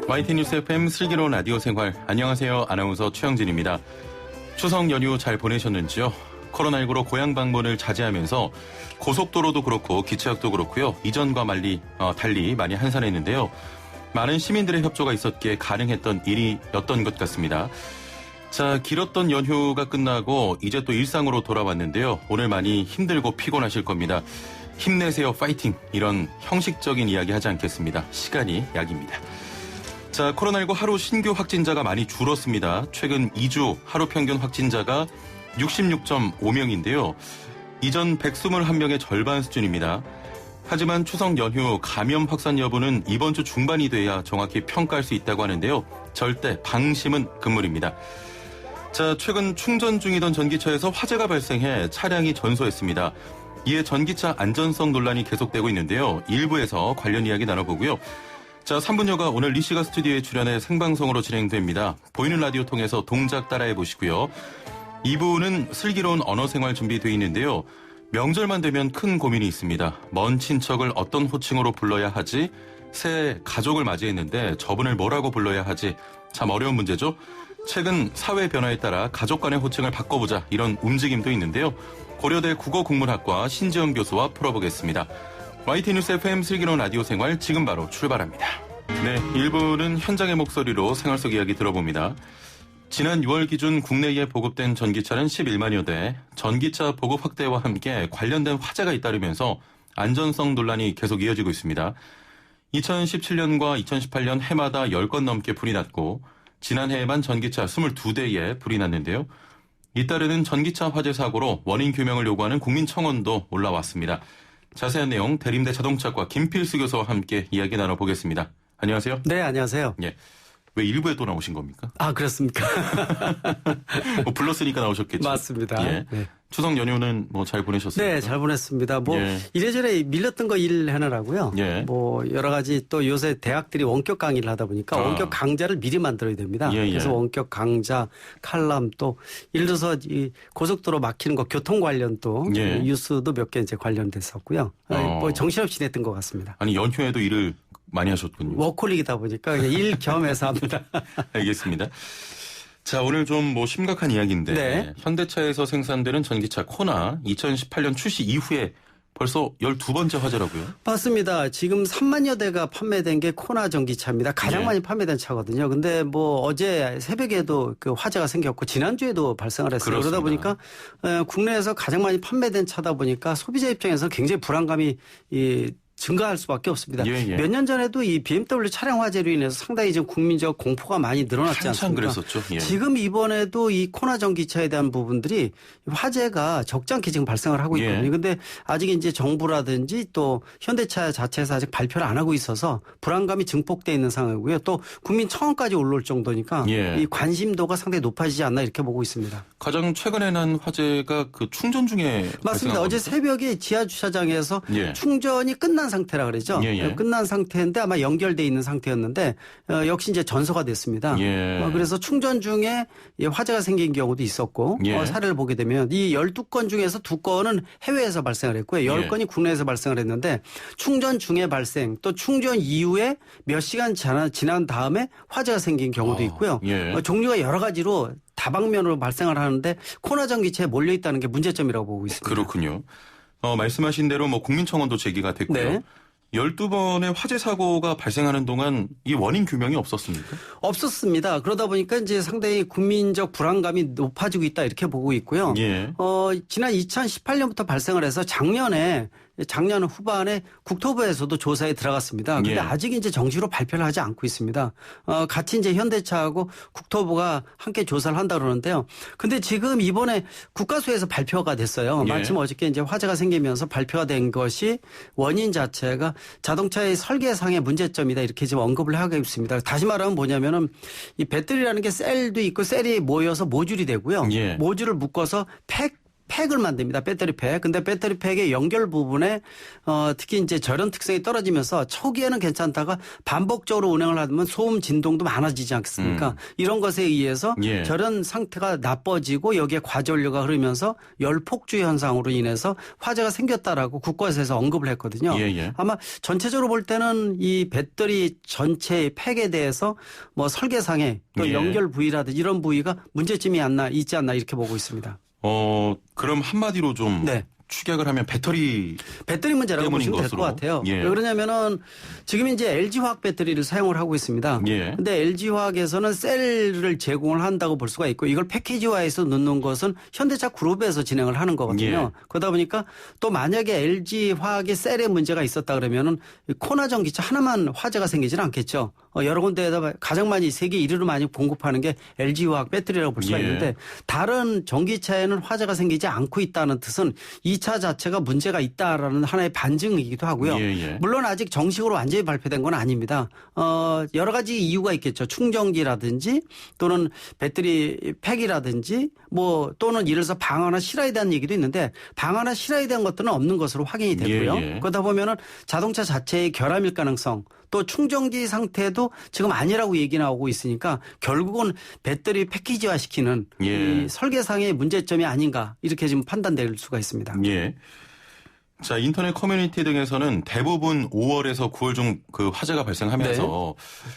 YTN 뉴스 FM 슬기로운 라디오 생활. 안녕하세요. 아나운서 최영진입니다. 추석 연휴 잘 보내셨는지요? 코로나19로 고향 방문을 자제하면서 고속도로도 그렇고 기차역도 그렇고요. 이전과 달리 많이 한산했는데요. 많은 시민들의 협조가 있었기에 가능했던 일이었던 것 같습니다. 자, 길었던 연휴가 끝나고 이제 또 일상으로 돌아왔는데요. 오늘 많이 힘들고 피곤하실 겁니다. 힘내세요, 파이팅! 이런 형식적인 이야기 하지 않겠습니다. 시간이 약입니다. 자, 코로나19 하루 신규 확진자가 많이 줄었습니다. 최근 2주 하루 평균 확진자가 66.5명인데요. 이전 121명의 절반 수준입니다. 하지만 추석 연휴 감염 확산 여부는 이번 주 중반이 돼야 정확히 평가할 수 있다고 하는데요. 절대 방심은 금물입니다. 자, 최근 충전 중이던 전기차에서 화재가 발생해 차량이 전소했습니다. 이에 전기차 안전성 논란이 계속되고 있는데요. 일부에서 관련 이야기 나눠보고요. 자, 3분여가 오늘 리 씨가 스튜디오에 출연해 생방송으로 진행됩니다. 보이는 라디오 통해서 동작 따라해 보시고요. 2부는 슬기로운 언어생활 준비되어 있는데요. 명절만 되면 큰 고민이 있습니다. 먼 친척을 어떤 호칭으로 불러야 하지? 새 가족을 맞이했는데 저분을 뭐라고 불러야 하지? 참 어려운 문제죠. 최근 사회 변화에 따라 가족 간의 호칭을 바꿔보자 이런 움직임도 있는데요. 고려대 국어국문학과 신지영 교수와 풀어보겠습니다. YTN 뉴스 FM 슬기로운 라디오 생활 지금 바로 출발합니다. 네, 1부는 현장의 목소리로 생활 속 이야기 들어봅니다. 지난 6월 기준 국내에 보급된 전기차는 11만여 대, 전기차 보급 확대와 함께 관련된 화재가 잇따르면서 안전성 논란이 계속 이어지고 있습니다. 2017년과 2018년 해마다 10건 넘게 불이 났고 지난해에만 전기차 22대에 불이 났는데요. 잇따르는 전기차 화재 사고로 원인 규명을 요구하는 국민청원도 올라왔습니다. 자세한 내용 대림대 자동차과 김필수 교수와 함께 이야기 나눠보겠습니다. 안녕하세요. 네, 안녕하세요. 예. 왜 일부에 또 나오신 겁니까? 아, 그렇습니까? 뭐 불렀으니까 나오셨겠죠. 맞습니다. 예. 네. 추석 연휴는 뭐 잘 보내셨습니까? 네, 잘 보냈습니다. 예. 이래저래 밀렸던 거 일하느라고요. 예. 여러 가지 또 요새 대학들이 원격 강의를 하다 보니까 원격 강좌를 미리 만들어야 됩니다. 예. 그래서 원격 강좌, 칼럼 또 예를 들어서 이 고속도로 막히는 거 교통 관련 또 예. 뉴스도 몇 개 이제 관련됐었고요. 정신없이 냈던 것 같습니다. 아니, 연휴에도 일을 많이 하셨군요. 워콜릭이다 보니까 일 겸해서 합니다. 알겠습니다. 자, 오늘 좀 심각한 이야기인데 네. 현대차에서 생산되는 전기차 코나 2018년 출시 이후에 벌써 12번째 화재라고요? 맞습니다. 지금 3만여 대가 판매된 게 코나 전기차입니다. 가장 많이 판매된 차거든요. 근데 어제 새벽에도 그 화재가 생겼고 지난주에도 발생을 했어요. 그렇습니다. 그러다 보니까 국내에서 가장 많이 판매된 차다 보니까 소비자 입장에서 굉장히 불안감이 증가할 수밖에 없습니다. 예. 몇 년 전에도 이 BMW 차량 화재로 인해서 상당히 지금 국민적 공포가 많이 늘어났지 한참 않습니까? 그랬었죠. 예. 지금 이번에도 이 코나 전기차에 대한 부분들이 화재가 적지 않게 지금 발생을 하고 있거든요. 그런데 아직 이제 정부라든지 또 현대차 자체에서 아직 발표를 안 하고 있어서 불안감이 증폭돼 있는 상황이고요. 또 국민청원까지 올라올 정도니까 이 관심도가 상당히 높아지지 않나 이렇게 보고 있습니다. 가장 최근에 난 화재가 그 충전 중에 맞습니다. 어제 새벽에 지하 주차장에서 충전이 끝난 상태라 그러죠. 끝난 상태인데 아마 연결돼 있는 상태였는데 역시 이제 전소가 됐습니다. 그래서 충전 중에 화재가 생긴 경우도 있었고 사례를 보게 되면 이 12건 중에서 2건은 해외에서 발생을 했고요. 10건이 국내에서 발생을 했는데 충전 중에 발생 또 충전 이후에 몇 시간 지난 다음에 화재가 생긴 경우도 있고요. 종류가 여러 가지로 다방면으로 발생을 하는데 코나 전기차에 몰려 있다는 게 문제점이라고 보고 있습니다. 그렇군요. 말씀하신 대로 국민청원도 제기가 됐고요. 네. 12번의 화재 사고가 발생하는 동안 이 원인 규명이 없었습니까? 없었습니다. 그러다 보니까 이제 상당히 국민적 불안감이 높아지고 있다 이렇게 보고 있고요. 지난 2018년부터 발생을 해서 작년 후반에 국토부에서도 조사에 들어갔습니다. 그런데 아직 이제 정식으로 발표를 하지 않고 있습니다. 같이 이제 현대차하고 국토부가 함께 조사를 한다 그러는데요. 근데 지금 이번에 국가수에서 발표가 됐어요. 마침 어저께 이제 화재가 생기면서 발표가 된 것이 원인 자체가 자동차의 설계상의 문제점이다 이렇게 지금 언급을 하고 있습니다. 다시 말하면 뭐냐면은 이 배터리라는 게 셀도 있고 셀이 모여서 모듈이 되고요. 모듈을 묶어서 팩을 만듭니다. 배터리 팩. 근데 배터리 팩의 연결 부분에 특히 이제 절연 특성이 떨어지면서 초기에는 괜찮다가 반복적으로 운행을 하면 소음 진동도 많아지지 않겠습니까? 이런 것에 의해서 예. 절연 상태가 나빠지고 여기에 과전류가 흐르면서 열폭주 현상으로 인해서 화재가 생겼다라고 국과에서 언급을 했거든요. 예예. 아마 전체적으로 볼 때는 이 배터리 전체의 팩에 대해서 뭐 설계상에 또 예. 연결 부위라든지 이런 부위가 문제점이 있지 않나 이렇게 보고 있습니다. 그럼 한마디로 좀 네. 축약을 하면 배터리 문제라고 보시면 될 것 같아요. 예. 왜 그러냐면은 지금 이제 LG화학 배터리를 사용을 하고 있습니다. 그런데 예. LG화학에서는 셀을 제공을 한다고 볼 수가 있고 이걸 패키지화해서 넣는 것은 현대차 그룹에서 진행을 하는 거거든요. 예. 그러다 보니까 또 만약에 LG화학의 셀에 문제가 있었다 그러면은 코나 전기차 하나만 화재가 생기지는 않겠죠. 여러 군데에다 가장 많이 세계 1위로 많이 공급하는 게 LG화학 배터리라고 볼 수가 예. 있는데 다른 전기차에는 화재가 생기지 않고 있다는 뜻은 이 차 자체가 문제가 있다라는 하나의 반증이기도 하고요. 예. 물론 아직 정식으로 완전히 발표된 건 아닙니다. 여러 가지 이유가 있겠죠. 충전기라든지 또는 배터리 팩이라든지 뭐 또는 예를 들어서 방화나 실화에 대한 얘기도 있는데 방화나 실화에 대한 것들은 없는 것으로 확인이 되고요. 예. 그러다 보면은 자동차 자체의 결함일 가능성 또 충전기 상태도 지금 아니라고 얘기 나오고 있으니까 결국은 배터리 패키지화 시키는 예. 이 설계상의 문제점이 아닌가 이렇게 지금 판단될 수가 있습니다. 예. 자, 인터넷 커뮤니티 등에서는 대부분 5월에서 9월 중 그 화재가 발생하면서 네.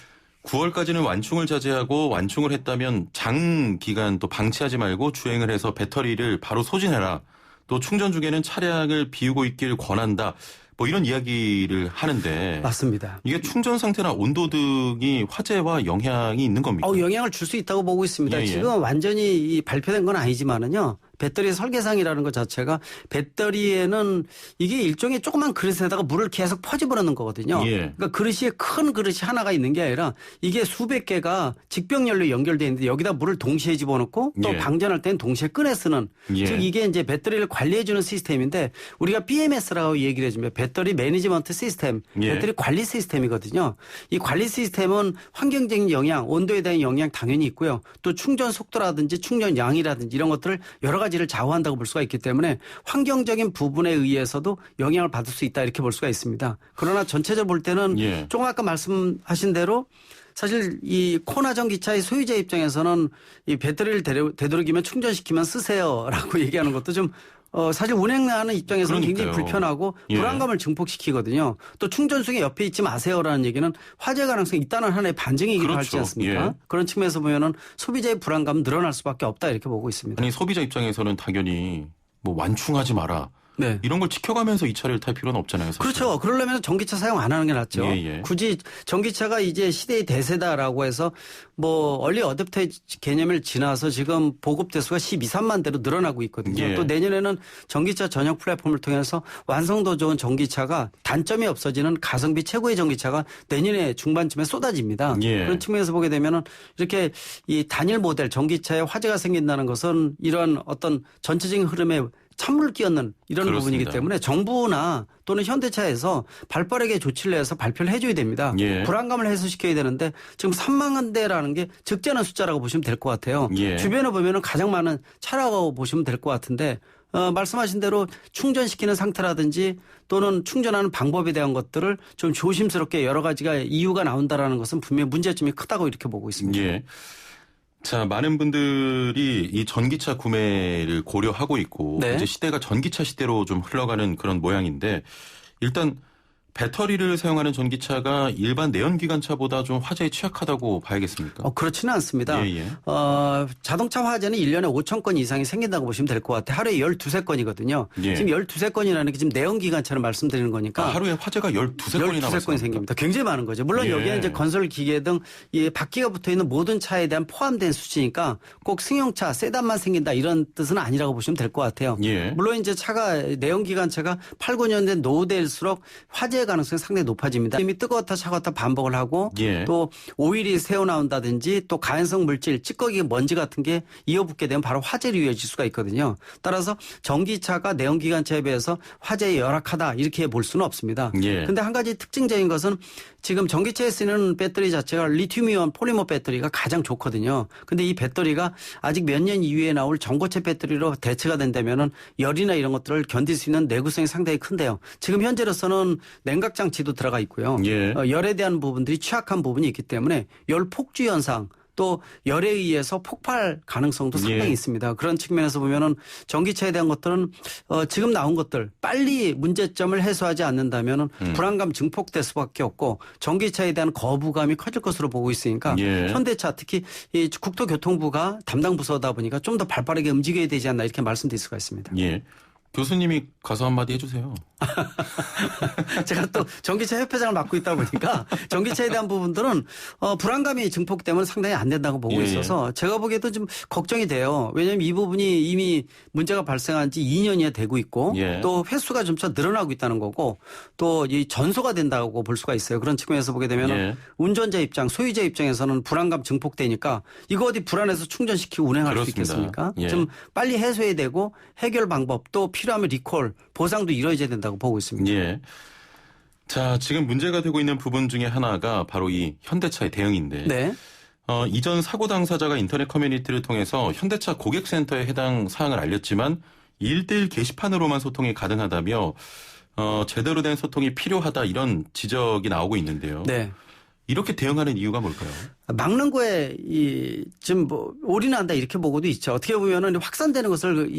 9월까지는 완충을 자제하고 완충을 했다면 장기간 또 방치하지 말고 주행을 해서 배터리를 바로 소진해라. 또 충전 중에는 차량을 비우고 있길 권한다. 뭐 이런 이야기를 하는데 맞습니다. 이게 충전 상태나 온도 등이 화재와 영향이 있는 겁니까? 영향을 줄 수 있다고 보고 있습니다. 예, 예. 지금 완전히 발표된 건 아니지만은요. 배터리 설계상이라는 것 자체가 배터리에는 이게 일종의 조그만 그릇에다가 물을 계속 퍼집어넣는 거거든요. 예. 그러니까 그릇이 큰 그릇이 하나가 있는 게 아니라 이게 수백 개가 직병렬로 연결되어 있는데 여기다 물을 동시에 집어넣고 또 예. 방전할 때는 동시에 꺼내 쓰는 예. 즉 이게 이제 배터리를 관리해 주는 시스템인데 우리가 BMS라고 얘기를 해주면 배터리 매니지먼트 시스템, 예. 배터리 관리 시스템이거든요. 이 관리 시스템은 환경적인 영향, 온도에 대한 영향 당연히 있고요. 또 충전 속도라든지 충전 양이라든지 이런 것들을 여러 가지를 좌우한다고 볼 수가 있기 때문에 환경적인 부분에 의해서도 영향을 받을 수 있다 이렇게 볼 수가 있습니다. 그러나 전체적으로 볼 때는 예. 조금 아까 말씀하신 대로 사실 이 코나 전기차의 소유자 입장에서는 이 배터리를 되도록이면 충전시키면 쓰세요라고 얘기하는 것도 좀 사실 운행하는 입장에서는 그러니까요. 굉장히 불편하고 예. 불안감을 증폭시키거든요. 또 충전소에 옆에 있지 마세요라는 얘기는 화재 가능성이 있다는 하나의 반증이기도 그렇죠. 하지 않습니까? 예. 그런 측면에서 보면은 소비자의 불안감은 늘어날 수밖에 없다 이렇게 보고 있습니다. 아니 소비자 입장에서는 당연히 뭐 완충하지 마라. 네. 이런 걸 지켜가면서 이 차를 탈 필요는 없잖아요. 사실. 그렇죠. 그러려면 전기차 사용 안 하는 게 낫죠. 예. 굳이 전기차가 이제 시대의 대세다라고 해서 뭐 얼리 어댑터 개념을 지나서 지금 보급 대수가 12, 3만 대로 늘어나고 있거든요. 예. 또 내년에는 전기차 전용 플랫폼을 통해서 완성도 좋은 전기차가 단점이 없어지는 가성비 최고의 전기차가 내년에 중반쯤에 쏟아집니다. 예. 그런 측면에서 보게 되면은 이렇게 이 단일 모델 전기차에 화재가 생긴다는 것은 이런 어떤 전체적인 흐름에 찬물을 끼얹는 이런 그렇습니다. 부분이기 때문에 정부나 또는 현대차에서 발빠르게 조치를 해서 발표를 해줘야 됩니다. 예. 불안감을 해소시켜야 되는데 지금 3만 대라는 게 적잖은 숫자라고 보시면 될 것 같아요. 예. 주변에 보면은 가장 많은 차라고 보시면 될 것 같은데 말씀하신 대로 충전시키는 상태라든지 또는 충전하는 방법에 대한 것들을 좀 조심스럽게 여러 가지가 이유가 나온다라는 것은 분명히 문제점이 크다고 이렇게 보고 있습니다. 예. 자, 많은 분들이 이 전기차 구매를 고려하고 있고 네. 이제 시대가 전기차 시대로 좀 흘러가는 그런 모양인데 일단 배터리를 사용하는 전기차가 일반 내연기관차보다 좀 화재에 취약하다고 봐야겠습니까? 그렇지는 않습니다. 예. 자동차 화재는 1년에 5천 건 이상이 생긴다고 보시면 될 것 같아요. 하루에 12건이거든요. 예. 지금 12건이라는 게 지금 내연기관차를 말씀드리는 거니까. 하루에 화재가 12건이나 12건 생깁니다. 굉장히 많은 거죠. 물론 예. 여기에 이제 건설 기계 등 이 바퀴가 붙어 있는 모든 차에 대한 포함된 수치니까 꼭 승용차, 세단만 생긴다 이런 뜻은 아니라고 보시면 될 것 같아요. 예. 물론 이제 차가 내연기관차가 8, 9년 된 노후될수록 화재 화재의 가능성이 상당히 높아집니다. 이미 뜨거웠다 차가웠다 반복을 하고 예. 또 오일이 새어나온다든지 또 가연성 물질, 찌꺼기, 먼지 같은 게 이어붙게 되면 바로 화재로 이어질 수가 있거든요. 따라서 전기차가 내연기관차에 비해서 화재에 열악하다 이렇게 볼 수는 없습니다. 그런데 한 가지 특징적인 것은 지금 전기차에 쓰는 배터리 자체가 리튬이온 포리머 배터리가 가장 좋거든요. 근데 이 배터리가 아직 몇 년 이후에 나올 전고체 배터리로 대체가 된다면은 열이나 이런 것들을 견딜 수 있는 내구성이 상당히 큰데요. 지금 현재로서는 냉각 장치도 들어가 있고요. 열에 대한 부분들이 취약한 부분이 있기 때문에 열 폭주 현상 또 열에 의해서 폭발 가능성도 상당히 있습니다. 그런 측면에서 보면은 전기차에 대한 것들은 지금 나온 것들 빨리 문제점을 해소하지 않는다면은 불안감 증폭될 수밖에 없고 전기차에 대한 거부감이 커질 것으로 보고 있으니까 현대차 특히 이 국토교통부가 담당 부서다 보니까 좀 더 발빠르게 움직여야 되지 않나 이렇게 말씀드릴 수가 있습니다. 예. 교수님이 가서 한마디 해주세요. 제가 또 전기차 협회장을 맡고 있다 보니까 전기차에 대한 부분들은 불안감이 증폭되면 상당히 안 된다고 보고 있어서 제가 보기에도 좀 걱정이 돼요. 왜냐하면 이 부분이 이미 문제가 발생한 지 2년이 되고 있고 또 횟수가 점차 늘어나고 있다는 거고 또 이 전소가 된다고 볼 수가 있어요. 그런 측면에서 보게 되면 운전자 입장, 소유자 입장에서는 불안감 증폭되니까 이거 어디 불안해서 충전시키고 운행할 그렇습니다. 수 있겠습니까? 좀 빨리 해소해야 되고 해결 방법 또 필요하면 리콜, 보상도 이루어져야 된다고 보고 있습니다. 예. 자, 지금 문제가 되고 있는 부분 중에 하나가 바로 이 현대차의 대응인데 네. 이전 사고 당사자가 인터넷 커뮤니티를 통해서 현대차 고객센터에 해당 사항을 알렸지만 1대1 게시판으로만 소통이 가능하다며 제대로 된 소통이 필요하다 이런 지적이 나오고 있는데요. 네. 이렇게 대응하는 이유가 뭘까요? 막는 거에 지금 뭐 올인한다 이렇게 보고도 있죠. 어떻게 보면은 확산되는 것을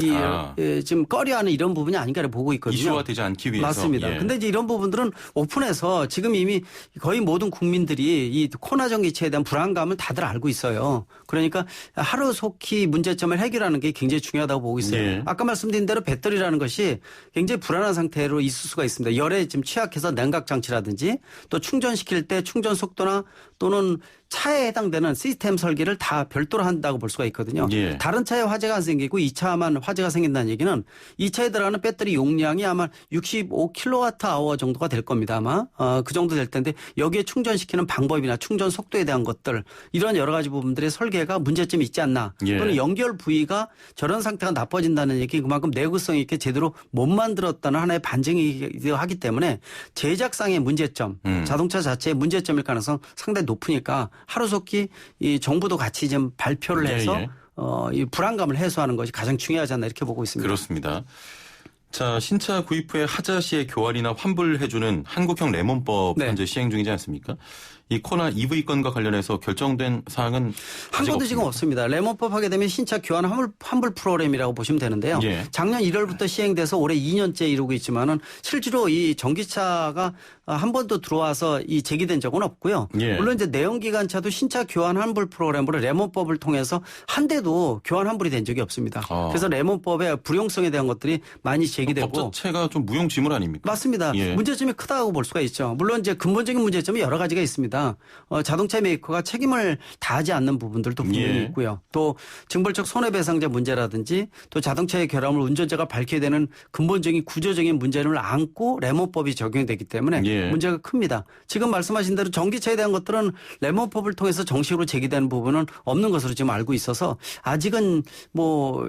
지금 꺼려하는 이런 부분이 아닌가 보고 있거든요. 이슈화되지 않기 위해서. 맞습니다. 근데 이제 이런 부분들은 오픈해서 지금 이미 거의 모든 국민들이 이 코나 전기차에 대한 불안감을 다들 알고 있어요. 그러니까 하루속히 문제점을 해결하는 게 굉장히 중요하다고 보고 있어요. 아까 말씀드린 대로 배터리라는 것이 굉장히 불안한 상태로 있을 수가 있습니다. 열에 지금 취약해서 냉각 장치라든지 또 충전시킬 때 충전 속도나 또는 차에 해당되는 시스템 설계를 다 별도로 한다고 볼 수가 있거든요. 다른 차에 화재가 안 생기고 이 차만 화재가 생긴다는 얘기는 이 차에 들어가는 배터리 용량이 아마 65kWh 정도가 될 겁니다. 아마 그 정도 될 텐데 여기에 충전시키는 방법이나 충전 속도에 대한 것들 이런 여러 가지 부분들의 설계가 문제점이 있지 않나 또는 연결 부위가 저런 상태가 나빠진다는 얘기 그만큼 내구성 있게 제대로 못 만들었다는 하나의 반증이기도 하기 때문에 제작상의 문제점 자동차 자체의 문제점일 가능성 상당히 높으니까 하루속히 이 정부도 같이 좀 발표를 해서 이 불안감을 해소하는 것이 가장 중요하지 않나 이렇게 보고 있습니다. 그렇습니다. 자, 신차 구입 후에 하자 시에 교환이나 환불해주는 한국형 레몬법 현재 시행 중이지 않습니까? 이 코나 EV건과 관련해서 결정된 사항은 한 건도 지금 없습니다. 레몬법 하게 되면 신차 교환 환불 프로그램이라고 보시면 되는데요. 작년 1월부터 시행돼서 올해 2년째 이루고 있지만은 실제로 이 전기차가 한 번도 들어와서 이 제기된 적은 없고요. 물론 이제 내연기관차도 신차 교환 환불 프로그램으로 레몬법을 통해서 한 대도 교환 환불이 된 적이 없습니다. 그래서 레몬법의 불용성에 대한 것들이 많이 제기되고 법 자체가 좀 무용지물 아닙니까? 맞습니다. 문제점이 크다고 볼 수가 있죠. 물론 이제 근본적인 문제점이 여러 가지가 있습니다. 자동차 메이커가 책임을 다하지 않는 부분들도 분명히 있고요. 또 징벌적 손해배상자 문제라든지 또 자동차의 결함을 운전자가 밝혀야 되는 근본적인 구조적인 문제를 안고 레몬법이 적용되기 때문에 문제가 큽니다. 지금 말씀하신 대로 전기차에 대한 것들은 레몬법을 통해서 정식으로 제기되는 부분은 없는 것으로 지금 알고 있어서 아직은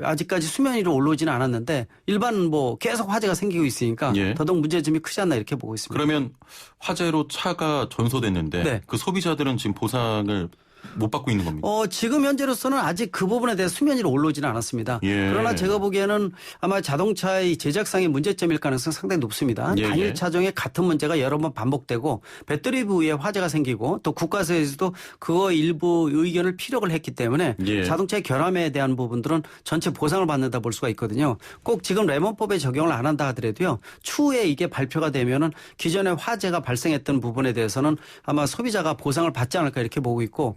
아직까지 수면 위로 올라오지는 않았는데 일반 계속 화재가 생기고 있으니까 더더욱 문제점이 크지 않나 이렇게 보고 있습니다. 그러면 화재로 차가 전소됐는데 그 소비자들은 지금 보상을 못 받고 있는 겁니다. 지금 현재로서는 아직 그 부분에 대해 수면 위로 올라오지는 않았습니다. 그러나 제가 보기에는 아마 자동차의 제작상의 문제점일 가능성이 상당히 높습니다. 단일 차종에 같은 문제가 여러 번 반복되고 배터리 부위에 화재가 생기고 또 국가에서도 그거 일부 의견을 피력을 했기 때문에 자동차의 결함에 대한 부분들은 전체 보상을 받는다 볼 수가 있거든요. 꼭 지금 레몬법에 적용을 안 한다 하더라도요. 추후에 이게 발표가 되면은 기존에 화재가 발생했던 부분에 대해서는 아마 소비자가 보상을 받지 않을까 이렇게 보고 있고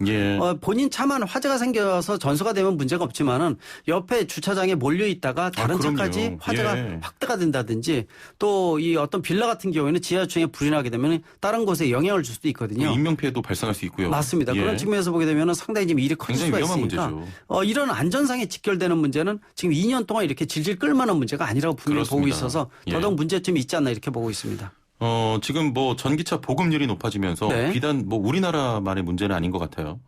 본인 차만 화재가 생겨서 전소가 되면 문제가 없지만은 옆에 주차장에 몰려 있다가 다른 차까지 화재가 확대가 된다든지 또 이 어떤 빌라 같은 경우에는 지하주차장에 불이 나게 되면 다른 곳에 영향을 줄 수도 있거든요. 인명피해도 발생할 수 있고요. 맞습니다. 그런 측면에서 보게 되면 상당히 지금 일이 커질 수가 있으니까 이런 안전상에 직결되는 문제는 지금 2년 동안 이렇게 질질 끌만한 문제가 아니라고 분명히 보고 있어서 더더욱 문제점이 있지 않나 이렇게 보고 있습니다. 지금 뭐 전기차 보급률이 높아지면서 네. 비단 뭐 우리나라만의 문제는 아닌 것 같아요.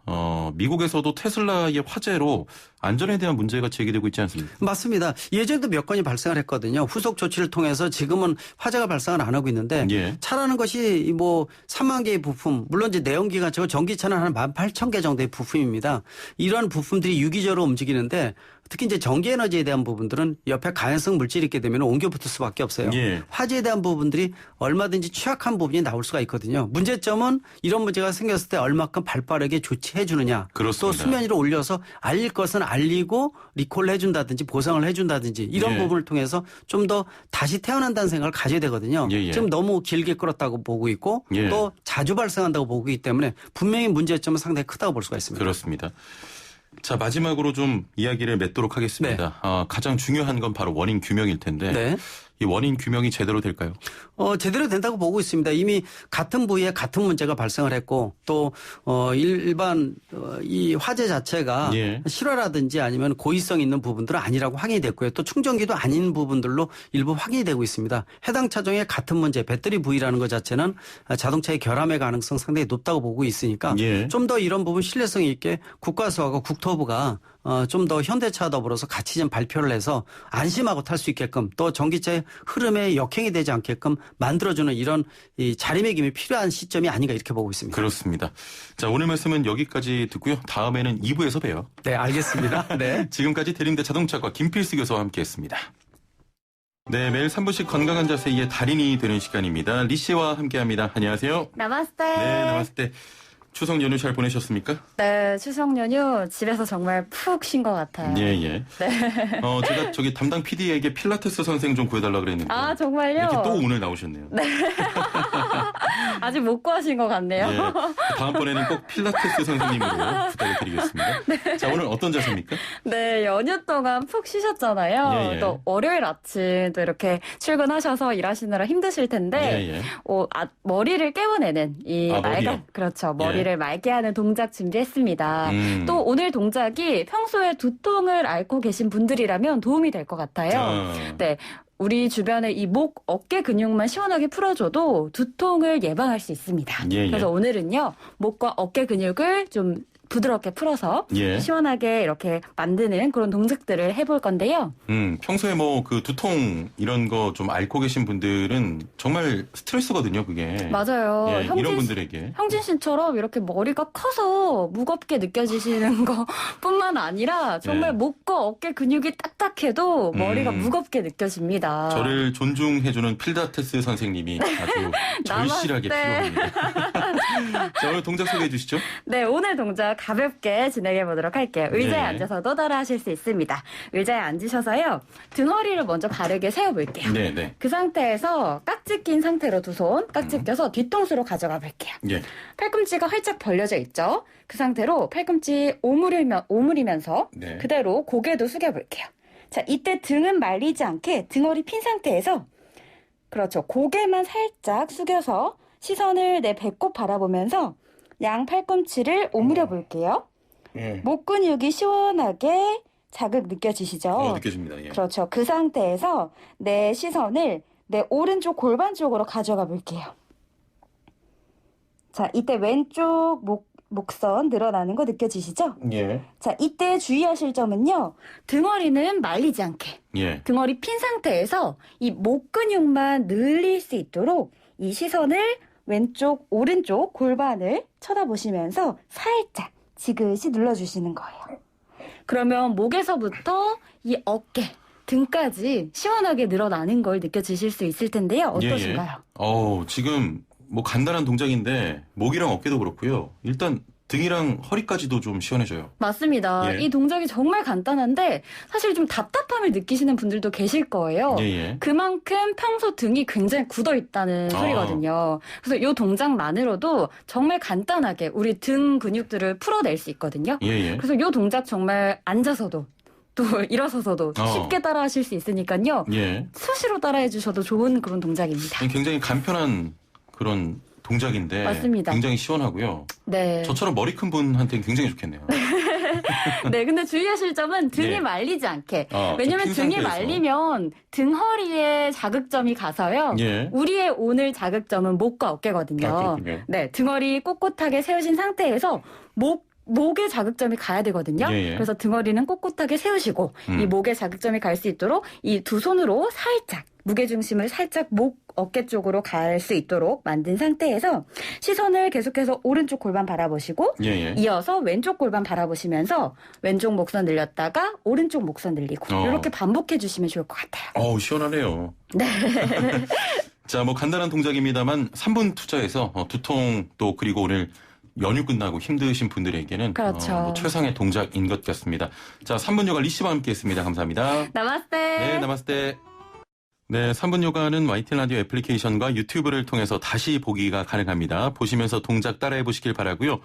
미국에서도 테슬라의 화재로 안전에 대한 문제가 제기되고 있지 않습니까? 맞습니다. 예전에도 몇 건이 발생을 했거든요. 후속 조치를 통해서 지금은 화재가 발생을 안 하고 있는데 예. 차라는 것이 뭐 3만 개의 부품, 물론 이제 내연기관차고 전기차는 한 18,000개 정도의 부품입니다. 이러한 부품들이 유기적으로 움직이는데 특히 이제 전기에너지에 대한 부분들은 옆에 가연성 물질이 있게 되면 옮겨 붙을 수밖에 없어요. 예. 화재에 대한 부분들이 얼마든지 취약한 부분이 나올 수가 있거든요. 문제점은 이런 문제가 생겼을 때 얼마큼 발빠르게 조치해 주느냐. 그렇습니다. 또 수면 위로 올려서 알릴 것은 알리고 리콜을 해준다든지 보상을 해준다든지 이런 예. 부분을 통해서 좀 더 다시 태어난다는 생각을 가져야 되거든요. 예. 지금 너무 길게 끌었다고 보고 있고 예. 또 자주 발생한다고 보고 있기 때문에 분명히 문제점은 상당히 크다고 볼 수가 있습니다. 그렇습니다. 자, 마지막으로 좀 이야기를 맺도록 하겠습니다. 네. 가장 중요한 건 바로 원인 규명일 텐데 네. 이 원인 규명이 제대로 될까요? 제대로 된다고 보고 있습니다. 이미 같은 부위에 같은 문제가 발생을 했고 또 일반 이 화재 자체가 예. 실화라든지 아니면 고의성 있는 부분들은 아니라고 확인이 됐고요. 또 충전기도 아닌 부분들로 일부 확인이 되고 있습니다. 해당 차종의 같은 문제, 배터리 부위라는 것 자체는 자동차의 결함의 가능성 상당히 높다고 보고 있으니까 예. 좀 더 이런 부분 신뢰성 있게 국가수하고 국토부가 좀 더 현대차 더불어서 같이 좀 발표를 해서 안심하고 탈 수 있게끔 또 전기차의 흐름에 역행이 되지 않게끔 만들어주는 이런 이 자리매김이 필요한 시점이 아닌가 이렇게 보고 있습니다. 그렇습니다. 자, 오늘 말씀은 여기까지 듣고요. 다음에는 2부에서 봬요. 네, 알겠습니다. 네. 지금까지 대림대 자동차과 김필수 교수와 함께했습니다. 네, 매일 3분씩 건강한 자세의 달인이 되는 시간입니다. 리 씨와 함께합니다. 안녕하세요. 나마스테. 네, 나마스테. 추석 연휴 잘 보내셨습니까? 네, 추석 연휴 집에서 정말 푹 쉰 것 같아요. 예, 예. 네. 제가 저기 담당 PD에게 필라테스 선생 좀 구해달라 그랬는데. 아, 정말요? 이렇게 또 오늘 나오셨네요. 네. 아직 못 구하신 것 같네요. 예. 다음번에는 꼭 필라테스 선생님으로 부탁을 드리겠습니다. 네. 자, 오늘 어떤 자세입니까? 네, 연휴 동안 푹 쉬셨잖아요. 예, 예. 또 월요일 아침 또 이렇게 출근하셔서 일하시느라 힘드실 텐데, 예, 예. 머리를 깨워내는 이 머리요? 그렇죠. 머리를 맑게 하는 동작 준비했습니다. 또 오늘 동작이 평소에 두통을 앓고 계신 분들이라면 도움이 될 것 같아요. 네. 우리 주변의 이 목, 어깨 근육만 시원하게 풀어줘도 두통을 예방할 수 있습니다. 예, 예. 그래서 오늘은요, 목과 어깨 근육을 좀 부드럽게 풀어서 예. 시원하게 이렇게 만드는 그런 동작들을 해볼 건데요. 평소에 뭐 그 두통 이런 거 좀 앓고 계신 분들은 정말 스트레스거든요, 그게. 맞아요. 예, 이런 분들에게. 형진 씨처럼 이렇게 머리가 커서 무겁게 느껴지시는 것뿐만 아니라 정말 예. 목과 어깨 근육이 딱딱해도 머리가 무겁게 느껴집니다. 저를 존중해주는 필라테스 선생님이 아주 절실하게 나마스테. 필요합니다. 자, 오늘 동작 소개해 주시죠. 네, 오늘 동작 가볍게 진행해 보도록 할게요. 의자에 네. 앉아서도 따라 하실 수 있습니다. 의자에 앉으셔서요. 등허리를 먼저 바르게 세워볼게요. 네, 네. 그 상태에서 깍지 낀 상태로 두 손 깍지 껴서 뒤통수로 가져가 볼게요. 예. 팔꿈치가 활짝 벌려져 있죠. 그 상태로 팔꿈치 오므리면서 네. 그대로 고개도 숙여볼게요. 자, 이때 등은 말리지 않게 등허리 핀 상태에서 그렇죠. 고개만 살짝 숙여서 시선을 내 배꼽 바라보면서 양 팔꿈치를 오므려 볼게요. 예. 목 근육이 시원하게 자극 느껴지시죠? 느껴집니다. 예. 그렇죠. 그 상태에서 내 시선을 내 오른쪽 골반 쪽으로 가져가 볼게요. 자, 이때 왼쪽 목선 늘어나는 거 느껴지시죠? 예. 자, 이때 주의하실 점은요. 등허리는 말리지 않게. 예. 등허리 핀 상태에서 이 목 근육만 늘릴 수 있도록 이 시선을 왼쪽, 오른쪽 골반을 쳐다보시면서 살짝 지그시 눌러주시는 거예요. 그러면 목에서부터 이 어깨, 등까지 시원하게 늘어나는 걸 느껴지실 수 있을 텐데요. 어떠신가요? 예, 예. 지금 뭐 간단한 동작인데 목이랑 어깨도 그렇고요. 일단 등이랑 허리까지도 좀 시원해져요. 맞습니다. 예. 이 동작이 정말 간단한데 사실 좀 답답함을 느끼시는 분들도 계실 거예요. 예, 예. 그만큼 평소 등이 굉장히 굳어 있다는 소리거든요. 그래서 이 동작만으로도 정말 간단하게 우리 등 근육들을 풀어낼 수 있거든요. 예, 예. 그래서 이 동작 정말 앉아서도 또 일어서서도 쉽게 따라 하실 수 있으니까요. 예. 수시로 따라해 주셔도 좋은 그런 동작입니다. 굉장히 간편한 그런 동작인데 맞습니다. 굉장히 시원하고요. 네. 저처럼 머리 큰 분한테는 굉장히 좋겠네요. 네, 근데 주의하실 점은 등이 네. 말리지 않게. 좀 왜냐면 핀 등이 상태에서. 말리면 등허리에 자극점이 가서요. 예. 우리의 오늘 자극점은 목과 어깨거든요. 그렇군요. 네, 등허리 꼿꼿하게 세우신 상태에서 목에 자극점이 가야 되거든요. 예, 예. 그래서 등허리는 꼿꼿하게 세우시고 이 목에 자극점이 갈 수 있도록 이 두 손으로 살짝 무게중심을 살짝 목 어깨 쪽으로 갈 수 있도록 만든 상태에서 시선을 계속해서 오른쪽 골반 바라보시고 예, 예. 이어서 왼쪽 골반 바라보시면서 왼쪽 목선 늘렸다가 오른쪽 목선 늘리고 이렇게 반복해 주시면 좋을 것 같아요. 어우, 시원하네요. 네. 자, 뭐 간단한 동작입니다만 3분 투자해서 두통 또 그리고 오늘 연휴 끝나고 힘드신 분들에게는 그렇죠. 뭐 최상의 동작인 것 같습니다. 자, 3분 요가 리씨와 함께 했습니다. 감사합니다. 나마스테. 네, 나마스테. 네, 3분 요가는 YTN 라디오 애플리케이션과 유튜브를 통해서 다시 보기가 가능합니다. 보시면서 동작 따라해 보시길 바라고요.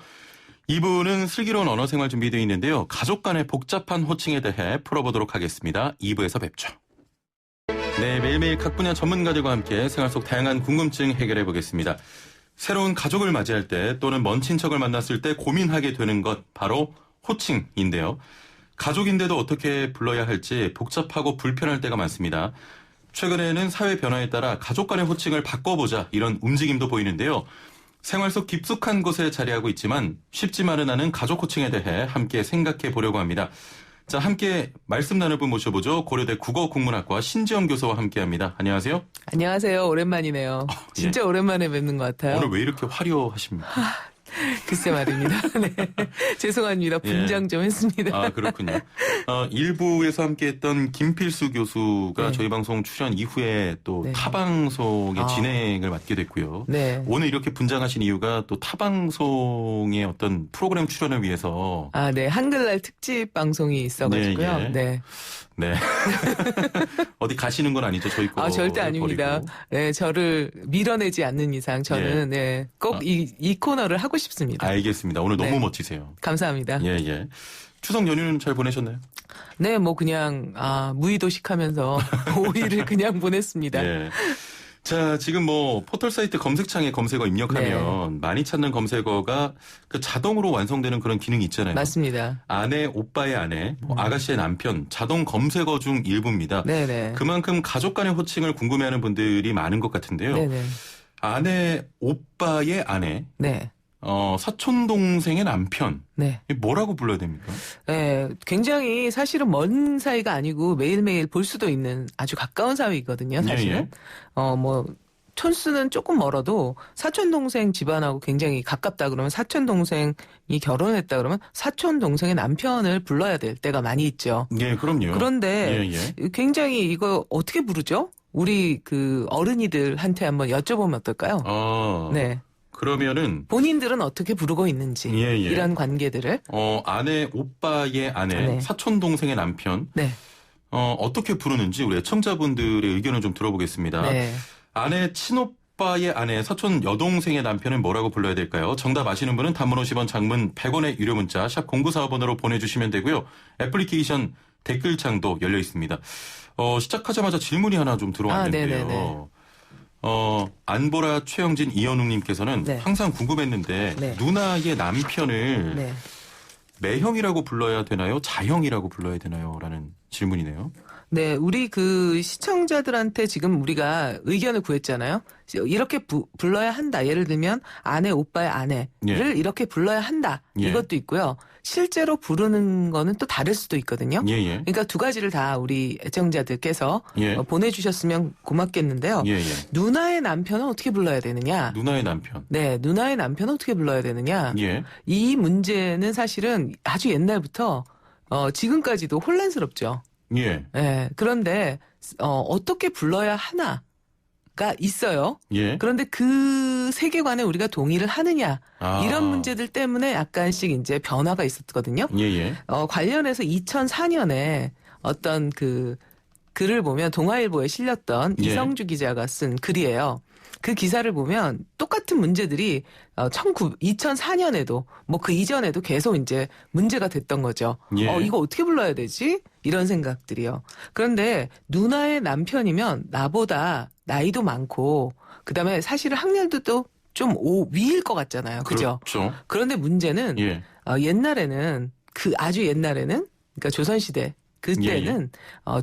2부는 슬기로운 언어 생활 준비되어 있는데요. 가족 간의 복잡한 호칭에 대해 풀어보도록 하겠습니다. 2부에서 뵙죠. 네, 매일매일 각 분야 전문가들과 함께 생활 속 다양한 궁금증 해결해 보겠습니다. 새로운 가족을 맞이할 때 또는 먼 친척을 만났을 때 고민하게 되는 것 바로 호칭인데요. 가족인데도 어떻게 불러야 할지 복잡하고 불편할 때가 많습니다. 최근에는 사회 변화에 따라 가족 간의 호칭을 바꿔보자 이런 움직임도 보이는데요. 생활 속 깊숙한 곳에 자리하고 있지만 쉽지만은 않은 가족 호칭에 대해 함께 생각해 보려고 합니다. 자, 함께 말씀 나눌 분 모셔보죠. 고려대 국어국문학과 신지영 교수와 함께합니다. 안녕하세요. 안녕하세요. 오랜만이네요. 진짜 오랜만에 뵙는 것 같아요. 오늘 왜 이렇게 화려하십니까? 글쎄 말입니다. 네. 죄송합니다. 분장 좀 했습니다. 아, 그렇군요. 1부에서 함께했던 김필수 교수가 네. 저희 방송 출연 이후에 또 네. 타방송의 진행을 맡게 됐고요. 네. 오늘 이렇게 분장하신 이유가 또 타방송의 어떤 프로그램 출연을 위해서. 아, 네. 한글날 특집 방송이 있어가지고요. 네, 예. 네. 네. 어디 가시는 건 아니죠, 저희 거. 아, 절대 아닙니다. 버리고. 네, 저를 밀어내지 않는 이상 저는 네, 꼭 이 코너를 하고 싶습니다. 알겠습니다. 오늘 너무 네. 멋지세요. 감사합니다. 예, 예. 추석 연휴는 잘 보내셨나요? 네, 뭐 그냥 무의도식하면서 5일을 그냥 보냈습니다. 예. 자, 지금 뭐 포털 사이트 검색창에 검색어 입력하면 많이 찾는 검색어가 그 자동으로 완성되는 그런 기능이 있잖아요. 맞습니다. 아내, 오빠의 아내, 뭐 아가씨의 남편, 자동 검색어 중 일부입니다. 네네. 그만큼 가족 간의 호칭을 궁금해하는 분들이 많은 것 같은데요. 네네. 아내, 오빠의 아내, 네. 사촌 동생의 남편. 네. 이게 뭐라고 불러야 됩니까? 네, 굉장히 사실은 먼 사이가 아니고 매일매일 볼 수도 있는 아주 가까운 사이거든요, 사실은. 예, 뭐, 촌수는 조금 멀어도 사촌동생 집안하고 굉장히 가깝다 그러면 사촌동생이 결혼했다 그러면 사촌동생의 남편을 불러야 될 때가 많이 있죠. 예, 그럼요. 그런데 예, 예. 굉장히 이거 어떻게 부르죠? 우리 그 어른이들한테 한번 여쭤보면 어떨까요? 네. 그러면은 본인들은 어떻게 부르고 있는지 예, 예. 이런 관계들을 아내, 오빠의 아내, 네. 사촌 동생의 남편 네. 어떻게 부르는지 우리 애청자분들의 의견을 좀 들어보겠습니다. 네. 아내, 친오빠의 아내, 사촌 여동생의 남편은 뭐라고 불러야 될까요? 정답 아시는 분은 단문 50원, 장문 100원의 유료 문자 샵 0945번으로 보내주시면 되고요. 애플리케이션 댓글창도 열려 있습니다. 시작하자마자 질문이 하나 좀 들어왔는데요. 네네네. 안보라 최영진 이현웅님께서는 네. 항상 궁금했는데 네. 누나의 남편을 네. 매형이라고 불러야 되나요? 자형이라고 불러야 되나요? 라는 질문이네요. 네, 우리 그 시청자들한테 지금 우리가 의견을 구했잖아요. 이렇게 불러야 한다. 예를 들면 아내, 오빠의 아내를 예. 이렇게 불러야 한다. 예. 이것도 있고요. 실제로 부르는 거는 또 다를 수도 있거든요. 예, 예. 그러니까 두 가지를 다 우리 애청자들께서 예. 보내주셨으면 고맙겠는데요. 예, 예. 누나의 남편은 어떻게 불러야 되느냐? 누나의 남편. 네, 누나의 남편은 어떻게 불러야 되느냐? 예. 이 문제는 사실은 아주 옛날부터 지금까지도 혼란스럽죠. 예. 네, 그런데 어떻게 불러야 하나가 있어요. 예. 그런데 그 세계관에 우리가 동의를 하느냐 이런 문제들 때문에 약간씩 이제 변화가 있었거든요. 예, 예. 관련해서 2004년에 어떤 그 글을 보면 동아일보에 실렸던 예. 이성주 기자가 쓴 글이에요. 그 기사를 보면 똑같은 문제들이 2004년에도 뭐 그 이전에도 계속 이제 문제가 됐던 거죠. 예. 이거 어떻게 불러야 되지? 이런 생각들이요. 그런데 누나의 남편이면 나보다 나이도 많고 그다음에 사실은 학년도 또 좀 위일 것 같잖아요. 그죠? 그렇죠. 그런데 문제는 예. 옛날에는 그 아주 옛날에는 그러니까 조선시대 그때는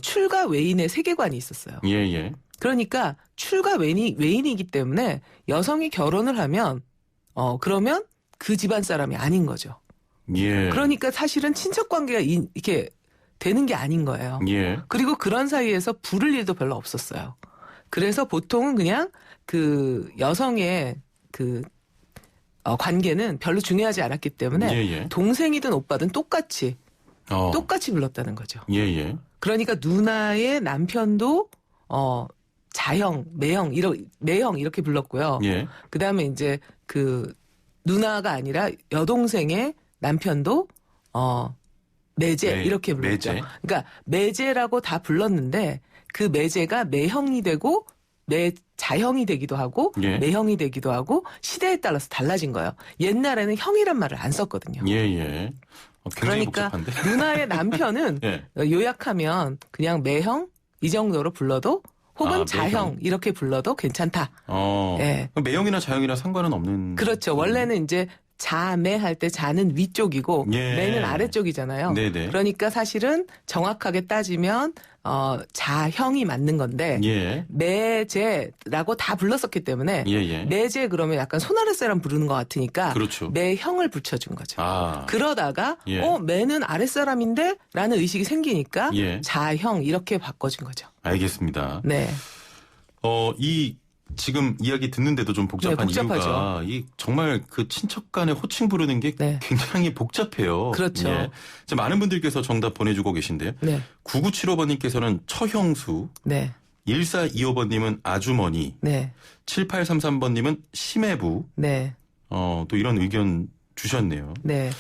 출가 외인의 세계관이 있었어요. 예, 예. 그러니까 출가 외인이기 때문에 여성이 결혼을 하면 그러면 그 집안 사람이 아닌 거죠. 예. 그러니까 사실은 친척 관계가 이렇게 되는 게 아닌 거예요. 예. 그리고 그런 사이에서 부를 일도 별로 없었어요. 그래서 보통은 그냥 그 여성의 그 관계는 별로 중요하지 않았기 때문에 예, 예. 동생이든 오빠든 똑같이 불렀다는 거죠. 예, 예. 그러니까 누나의 남편도 자형, 매형 이렇게 불렀고요. 예. 그다음에 이제 그 누나가 아니라 여동생의 남편도 매제 이렇게 불렀죠. 매제. 그러니까 매제라고 다 불렀는데 그 매제가 매형이 되고 자형이 되기도 하고 예. 매형이 되기도 하고 시대에 따라서 달라진 거예요. 옛날에는 형이란 말을 안 썼거든요. 예, 예. 굉장히 그러니까 복잡한데. 누나의 남편은 예. 요약하면 그냥 매형 이 정도로 불러도 혹은 자형 매형. 이렇게 불러도 괜찮다. 예. 매형이나 자형이랑 상관은 없는. 그렇죠. 원래는 이제 자매 할 때 자는 위쪽이고 예. 매는 아래쪽이잖아요. 네네. 그러니까 사실은 정확하게 따지면 자형이 맞는 건데 예. 매제라고 다 불렀었기 때문에 예, 예. 매제 그러면 약간 손아래 사람 부르는 것 같으니까 그렇죠. 매형을 붙여준 거죠. 아. 그러다가 예. 매는 아랫사람인데 라는 의식이 생기니까 예. 자형 이렇게 바꿔준 거죠. 알겠습니다. 네. 지금 이야기 듣는데도 좀 복잡한 네, 복잡하죠. 이유가 정말 그 친척 간에 호칭 부르는 게 네. 굉장히 복잡해요. 그렇죠. 예. 이제 많은 분들께서 정답 보내주고 계신데요. 네. 9975번님께서는 처형수, 네. 1425번님은 아주머니, 네. 7833번님은 심해부, 네. 또 이런 의견 주셨네요. 네.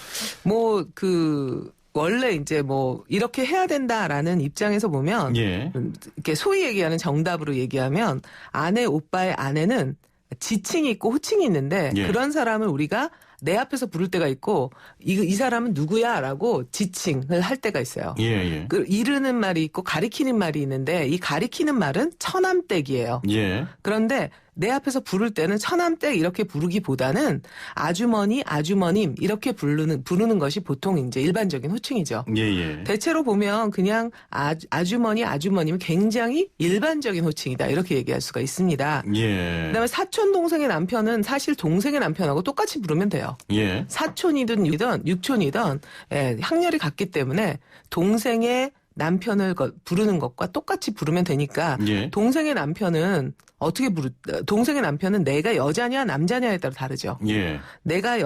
원래 이제 이렇게 해야 된다라는 입장에서 보면 예. 이렇게 소위 얘기하는 정답으로 얘기하면 아내, 오빠의 아내는 지칭이 있고 호칭이 있는데 예. 그런 사람을 우리가 내 앞에서 부를 때가 있고 이 사람은 누구야라고 지칭을 할 때가 있어요. 예, 예. 이르는 말이 있고 가리키는 말이 있는데 이 가리키는 말은 처남댁이에요. 예. 그런데 내 앞에서 부를 때는 처남댁 이렇게 부르기보다는 아주머니, 아주머님 이렇게 부르는 것이 보통 이제 일반적인 호칭이죠. 예, 예. 대체로 보면 그냥 아주머니, 아주머님은 굉장히 일반적인 호칭이다 이렇게 얘기할 수가 있습니다. 예. 그다음에 사촌 동생의 남편은 사실 동생의 남편하고 똑같이 부르면 돼요. 예. 사촌이든 육촌이든 학렬이 같기 때문에 동생의 남편을 부르는 것과 똑같이 부르면 되니까 예. 동생의 남편은 동생의 남편은 내가 여자냐 남자냐에 따라 다르죠. 예. 내가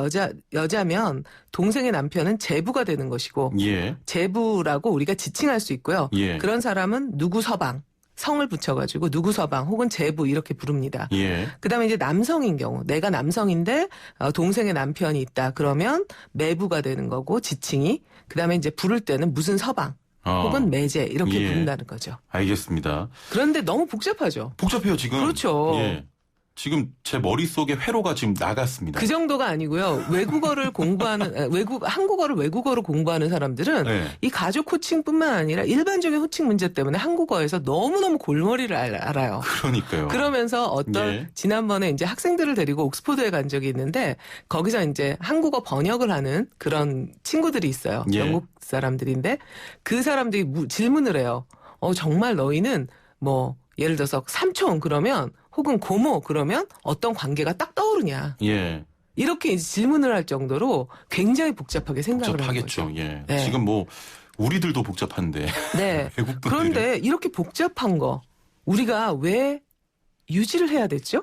여자면 동생의 남편은 제부가 되는 것이고 예. 제부라고 우리가 지칭할 수 있고요. 예. 그런 사람은 누구 서방 성을 붙여가지고 누구 서방 혹은 제부 이렇게 부릅니다. 예. 그다음에 이제 남성인 경우 내가 남성인데 동생의 남편이 있다 그러면 매부가 되는 거고 지칭이 그다음에 이제 부를 때는 무슨 서방 혹은 매제 이렇게 예. 부른다는 거죠. 알겠습니다. 그런데 너무 복잡하죠. 복잡해요, 지금. 그렇죠. 예. 지금 제 머릿속에 회로가 지금 나갔습니다. 그 정도가 아니고요. 외국어를 한국어를 외국어로 공부하는 사람들은 네. 이 가족 호칭뿐만 아니라 일반적인 호칭 문제 때문에 한국어에서 너무너무 골머리를 알아요. 그러니까요. 그러면서 예. 지난번에 이제 학생들을 데리고 옥스퍼드에 간 적이 있는데 거기서 이제 한국어 번역을 하는 그런 친구들이 있어요. 예. 영국 사람들인데 그 사람들이 질문을 해요. 정말 너희는 예를 들어서 삼촌 그러면 혹은 고모 그러면 어떤 관계가 딱 떠오르냐. 예. 이렇게 이제 질문을 할 정도로 굉장히 복잡하게 생각을 하는 복잡하겠죠. 거죠. 예. 네. 지금 우리들도 복잡한데. 네. 외국 분들은. 그런데 이렇게 복잡한 거 우리가 왜 유지를 해야 됐죠?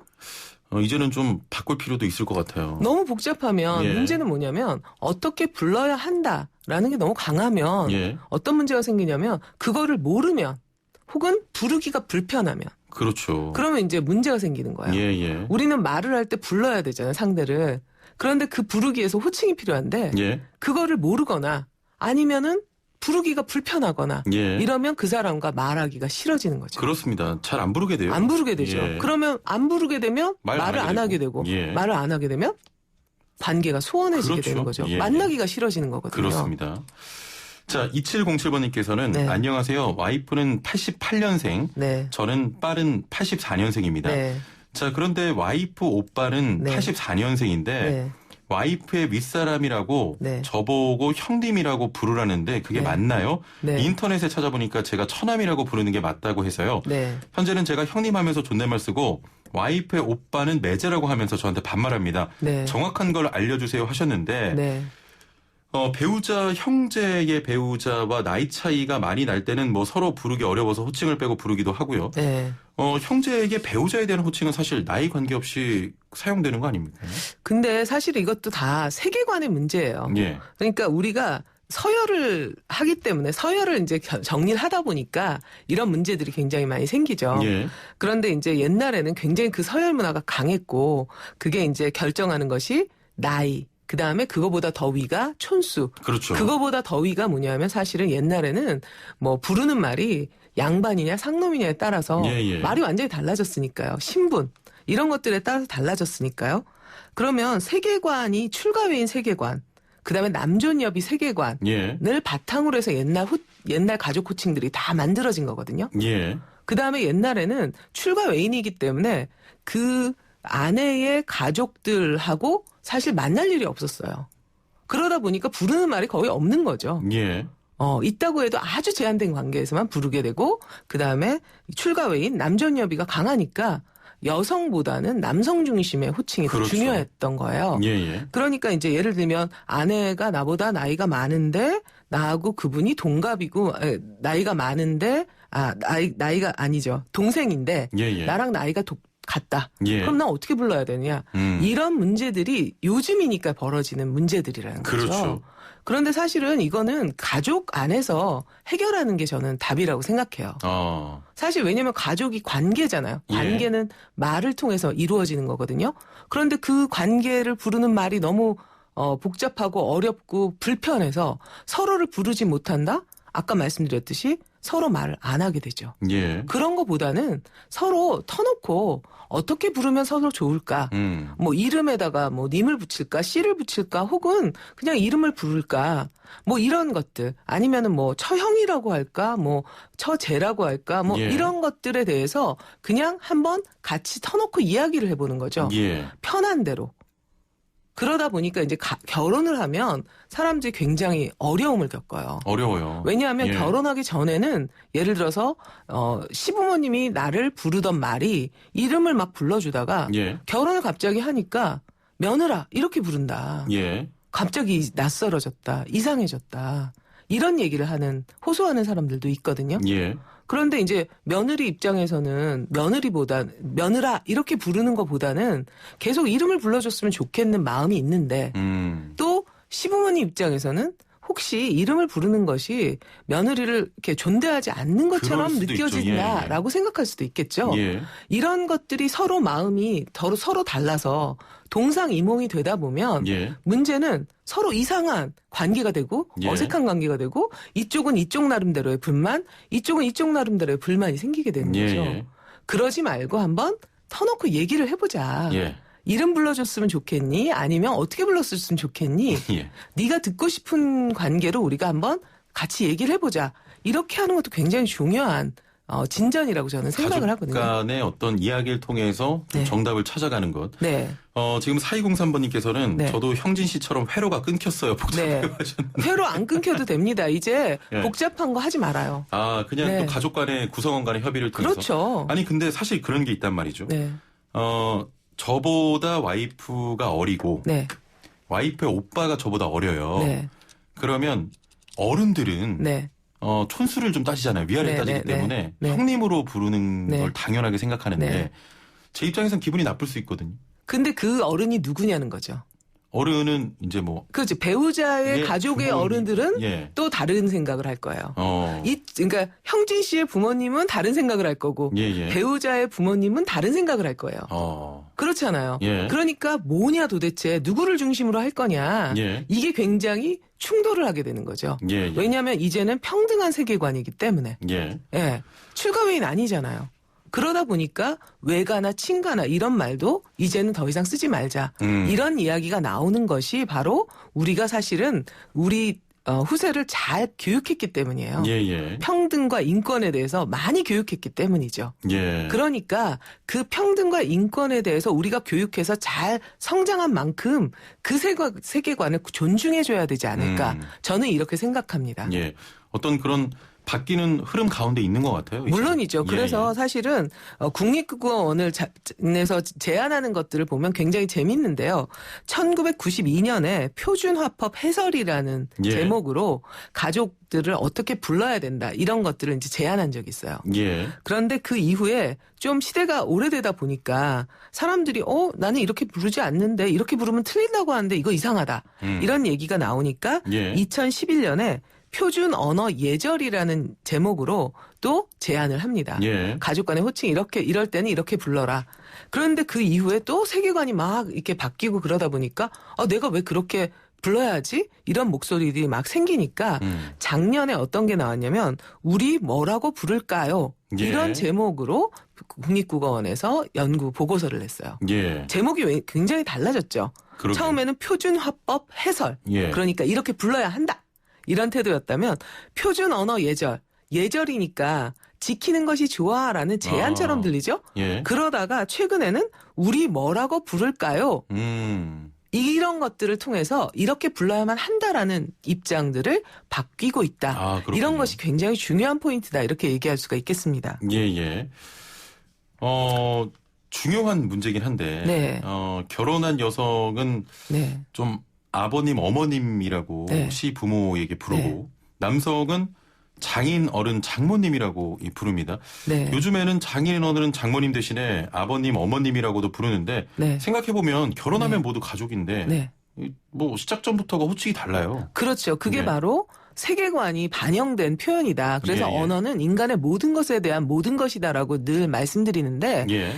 이제는 좀 바꿀 필요도 있을 것 같아요. 너무 복잡하면 예. 문제는 뭐냐면 어떻게 불러야 한다라는 게 너무 강하면 예. 어떤 문제가 생기냐면 그거를 모르면 혹은 부르기가 불편하면 그렇죠. 그러면 이제 문제가 생기는 거예요. 예, 예. 우리는 말을 할 때 불러야 되잖아요, 상대를. 그런데 그 부르기 위해서 호칭이 필요한데 예. 그거를 모르거나 아니면은 부르기가 불편하거나 예. 이러면 그 사람과 말하기가 싫어지는 거죠. 그렇습니다. 잘 안 부르게 돼요. 안 부르게 되죠. 예. 그러면 안 부르게 되면 말을 안 하게 되고 예. 말을 안 하게 되면 관계가 소원해지게 그렇죠. 되는 거죠. 예. 만나기가 싫어지는 거거든요. 그렇습니다. 자, 2707번님께서는 네. 안녕하세요. 와이프는 88년생, 네. 저는 빠른 84년생입니다. 네. 자, 그런데 와이프 오빠는 네. 84년생인데 네. 와이프의 윗사람이라고 네. 저보고 형님이라고 부르라는데 그게 네. 맞나요? 네. 인터넷에 찾아보니까 제가 처남이라고 부르는 게 맞다고 해서요. 네. 현재는 제가 형님 하면서 존댓말 쓰고 와이프의 오빠는 매제라고 하면서 저한테 반말합니다. 네. 정확한 걸 알려주세요 하셨는데 네. 배우자, 형제의 배우자와 나이 차이가 많이 날 때는 뭐 서로 부르기 어려워서 호칭을 빼고 부르기도 하고요. 네. 형제에게 배우자에 대한 호칭은 사실 나이 관계없이 사용되는 거 아닙니까? 근데 사실 이것도 다 세계관의 문제예요. 예. 그러니까 우리가 서열을 하기 때문에 서열을 이제 정리를 하다 보니까 이런 문제들이 굉장히 많이 생기죠. 예. 그런데 이제 옛날에는 굉장히 그 서열 문화가 강했고 그게 이제 결정하는 것이 나이, 그 다음에 그거보다 더 위가 촌수. 그렇죠. 그거보다 더 위가 뭐냐면 사실은 옛날에는 뭐 부르는 말이 양반이냐 상놈이냐에 따라서 예. 말이 완전히 달라졌으니까요. 신분 이런 것들에 따라서 달라졌으니까요. 그러면 세계관이 출가외인 세계관, 그 다음에 남존여비 세계관을 예. 바탕으로 해서 옛날 가족 호칭들이 다 만들어진 거거든요. 예. 그 다음에 옛날에는 출가 외인이기 때문에 그 아내의 가족들하고 사실 만날 일이 없었어요. 그러다 보니까 부르는 말이 거의 없는 거죠. 예. 있다고 해도 아주 제한된 관계에서만 부르게 되고, 그 다음에 출가 외인 남존여비가 강하니까 여성보다는 남성 중심의 호칭이 더 그렇죠. 중요했던 거예요. 예. 그러니까 이제 예를 들면 아내가 나보다 나이가 많은데 나하고 그분이 동갑이고 나이가 많은데 나이가 아니죠. 동생인데 예. 나랑 나이가 같다. 예. 그럼 나 어떻게 불러야 되느냐. 이런 문제들이 요즘이니까 벌어지는 문제들이라는 거죠. 그렇죠. 그런데 사실은 이거는 가족 안에서 해결하는 게 저는 답이라고 생각해요. 사실 왜냐하면 가족이 관계잖아요. 관계는 말을 통해서 이루어지는 거거든요. 그런데 그 관계를 부르는 말이 너무 복잡하고 어렵고 불편해서 서로를 부르지 못한다? 아까 말씀드렸듯이 서로 말을 안 하게 되죠. 예. 그런 거보다는 서로 터놓고 어떻게 부르면 서로 좋을까? 뭐 이름에다가 뭐 님을 붙일까, 씨를 붙일까, 혹은 그냥 이름을 부를까? 뭐 이런 것들 아니면은 뭐 처형이라고 할까, 뭐 처제라고 할까, 뭐 이런 것들에 대해서 그냥 한번 같이 터놓고 이야기를 해보는 거죠. 편한 대로. 그러다 보니까 이제 결혼을 하면 사람들이 굉장히 어려움을 겪어요. 어려워요. 왜냐하면 결혼하기 전에는 예를 들어서 시부모님이 나를 부르던 말이 이름을 막 불러주다가 결혼을 갑자기 하니까 며느라 이렇게 부른다. 갑자기 낯설어졌다. 이상해졌다. 이런 얘기를 호소하는 사람들도 있거든요. 그런데 이제 며느리 입장에서는 며느라 이렇게 부르는 것보다는 계속 이름을 불러줬으면 좋겠는 마음이 있는데 또 시부모님 입장에서는 혹시 이름을 부르는 것이 며느리를 이렇게 존대하지 않는 것처럼 느껴진다라고 생각할 수도 있겠죠. 이런 것들이 서로 마음이 서로 달라서 동상이몽이 되다 보면 문제는 서로 이상한 관계가 되고 어색한 관계가 되고 이쪽은 이쪽 나름대로의 불만, 이쪽은 이쪽 나름대로의 불만이 생기게 되는 거죠. 그러지 말고 한번 터놓고 얘기를 해보자. 이름 불러줬으면 좋겠니? 아니면 어떻게 불렀으면 좋겠니? 네가 듣고 싶은 관계로 우리가 한번 같이 얘기를 해보자. 이렇게 하는 것도 굉장히 중요한 진전이라고 저는 생각을 하거든요. 가족 간의 어떤 이야기를 통해서 정답을 찾아가는 것. 지금 4203번님께서는 저도 형진 씨처럼 회로가 끊겼어요. 복잡해요. 회로 안 끊겨도 됩니다. 이제 복잡한 거 하지 말아요. 그냥 또 가족 간의 구성원 간의 협의를 통해서. 그렇죠. 아니 근데 사실 그런 게 있단 말이죠. 저보다 와이프가 어리고 와이프의 오빠가 저보다 어려요. 그러면 어른들은 촌수를 좀 따지잖아요. 위아래 따지기 때문에 형님으로 부르는 걸 당연하게 생각하는데 제 입장에선 기분이 나쁠 수 있거든요. 근데 그 어른이 누구냐는 거죠. 어른은 이제 뭐 그렇지. 배우자의 가족의 부모님. 어른들은 또 다른 생각을 할 거예요. 그러니까 형진 씨의 부모님은 다른 생각을 할 거고 배우자의 부모님은 다른 생각을 할 거예요. 그렇잖아요. 그러니까 뭐냐 도대체 누구를 중심으로 할 거냐. 이게 굉장히 충돌을 하게 되는 거죠. 왜냐하면 이제는 평등한 세계관이기 때문에. 출가외인 아니잖아요. 그러다 보니까 외가나 친가나 이런 말도 이제는 더 이상 쓰지 말자. 이런 이야기가 나오는 것이 바로 우리가 사실은 우리 후세를 잘 교육했기 때문이에요. 예, 예. 평등과 인권에 대해서 많이 교육했기 때문이죠. 예. 그러니까 그 평등과 인권에 대해서 우리가 교육해서 잘 성장한 만큼 그 세계관을 존중해줘야 되지 않을까. 저는 이렇게 생각합니다. 예. 어떤 그런 바뀌는 흐름 가운데 있는 것 같아요. 물론이죠. 예, 그래서 예. 사실은 국립국어원을 내서 제안하는 것들을 보면 굉장히 재밌는데요. 1992년에 표준화법 해설이라는 예. 제목으로 가족들을 어떻게 불러야 된다 이런 것들을 이제 제안한 적이 있어요. 예. 그런데 그 이후에 좀 시대가 오래되다 보니까 사람들이 나는 이렇게 부르지 않는데 이렇게 부르면 틀린다고 하는데 이거 이상하다. 이런 얘기가 나오니까 예. 2011년에 표준 언어 예절이라는 제목으로 또 제안을 합니다. 예. 가족 간의 호칭 이럴 때는 이렇게 불러라. 그런데 그 이후에 또 세계관이 막 이렇게 바뀌고 그러다 보니까 내가 왜 그렇게 불러야지? 이런 목소리들이 막 생기니까 작년에 어떤 게 나왔냐면 우리 뭐라고 부를까요? 예. 이런 제목으로 국립국어원에서 연구 보고서를 냈어요. 예. 제목이 굉장히 달라졌죠. 그러게요. 처음에는 표준화법 해설. 예. 그러니까 이렇게 불러야 한다. 이런 태도였다면 표준 언어 예절이니까 지키는 것이 좋아라는 제안처럼 들리죠. 예. 그러다가 최근에는 우리 뭐라고 부를까요? 이런 것들을 통해서 이렇게 불러야만 한다라는 입장들을 바뀌고 있다. 이런 것이 굉장히 중요한 포인트다. 이렇게 얘기할 수가 있겠습니다. 예. 중요한 문제긴 한데 네. 결혼한 여성은 네. 좀 아버님, 어머님이라고 네. 시부모에게 부르고 네. 남성은 장인, 어른, 장모님이라고 부릅니다. 네. 요즘에는 장인, 어른, 장모님 대신에 아버님, 어머님이라고도 부르는데 네. 생각해보면 결혼하면 네. 모두 가족인데 네. 뭐 시작 전부터가 호칭이 달라요. 그렇죠. 그게 네. 바로 세계관이 반영된 표현이다. 그래서 예, 예. 언어는 인간의 모든 것에 대한 모든 것이다라고 늘 말씀드리는데 예.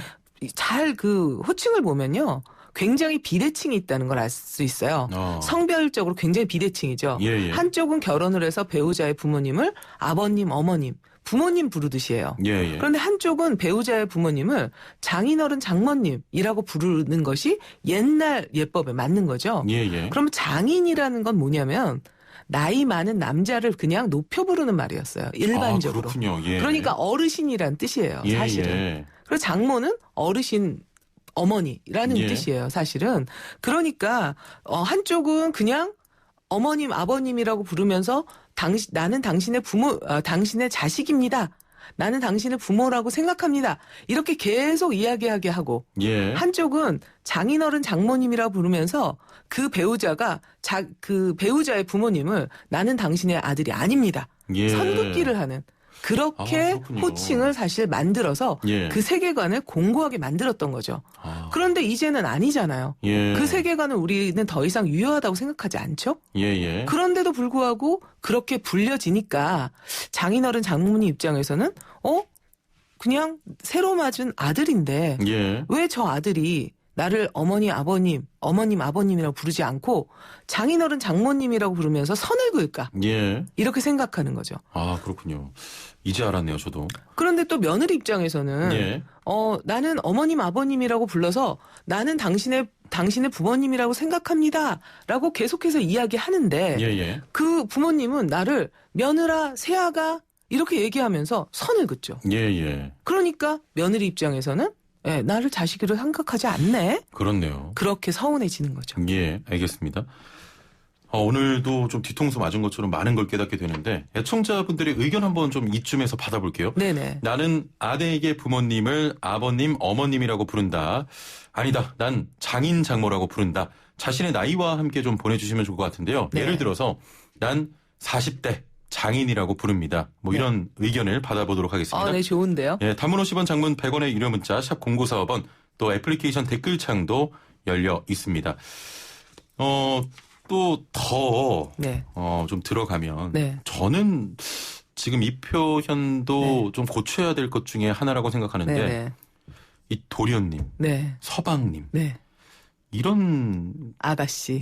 잘 그 호칭을 보면요. 굉장히 비대칭이 있다는 걸 알 수 있어요. 성별적으로 굉장히 비대칭이죠. 예. 한쪽은 결혼을 해서 배우자의 부모님을 아버님, 어머님, 부모님 부르듯이 해요. 예. 그런데 한쪽은 배우자의 부모님을 장인어른, 장모님이라고 부르는 것이 옛날 예법에 맞는 거죠. 예. 그럼 장인이라는 건 뭐냐면 나이 많은 남자를 그냥 높여 부르는 말이었어요. 일반적으로. 그렇군요. 예. 그러니까 어르신이란 뜻이에요. 사실은. 예. 그리고 장모는 어르신 어머니라는 예. 뜻이에요, 사실은. 그러니까 한쪽은 그냥 어머님, 아버님이라고 부르면서 나는 당신의 당신의 자식입니다. 나는 당신을 부모라고 생각합니다. 이렇게 계속 이야기하게 하고 예. 한쪽은 장인어른, 장모님이라고 부르면서 그 배우자가 그 배우자의 부모님을 나는 당신의 아들이 아닙니다. 예. 선긋기를 하는. 그렇게 호칭을 사실 만들어서 예. 그 세계관을 공고하게 만들었던 거죠. 그런데 이제는 아니잖아요. 예. 그 세계관은 우리는 더 이상 유효하다고 생각하지 않죠? 예. 그런데도 불구하고 그렇게 불려지니까 장인어른 장모님 입장에서는 그냥 새로 맞은 아들인데 예. 왜 저 아들이 나를 어머니 아버님이라고 부르지 않고 장인어른 장모님이라고 부르면서 선을 그을까? 예. 이렇게 생각하는 거죠. 그렇군요. 이제 알았네요, 저도. 그런데 또 며느리 입장에서는 예. 나는 어머님 아버님이라고 불러서 나는 당신의 부모님이라고 생각합니다라고 계속해서 이야기하는데 예. 그 부모님은 나를 며느라, 새아가 이렇게 얘기하면서 선을 긋죠. 예. 그러니까 며느리 입장에서는 나를 자식으로 생각하지 않네. 그렇네요. 그렇게 서운해지는 거죠. 예, 알겠습니다. 오늘도 좀 뒤통수 맞은 것처럼 많은 걸 깨닫게 되는데 애청자분들의 의견 한번 좀 이쯤에서 받아볼게요. 네네. 나는 아내에게 부모님을 아버님, 어머님이라고 부른다. 아니다. 난 장인, 장모라고 부른다. 자신의 나이와 함께 좀 보내주시면 좋을 것 같은데요. 네. 예를 들어서 난 40대 장인이라고 부릅니다. 뭐 이런 의견을 받아보도록 하겠습니다. 네, 좋은데요. 예, 단문 50원, 장문 100원의 유료 문자 샵 0945번 또 애플리케이션 댓글창도 열려 있습니다. 또 더 좀 들어가면 저는 지금 이 표현도 좀 고쳐야 될 것 중에 하나라고 생각하는데 이 도련님, 서방님 이런 아가씨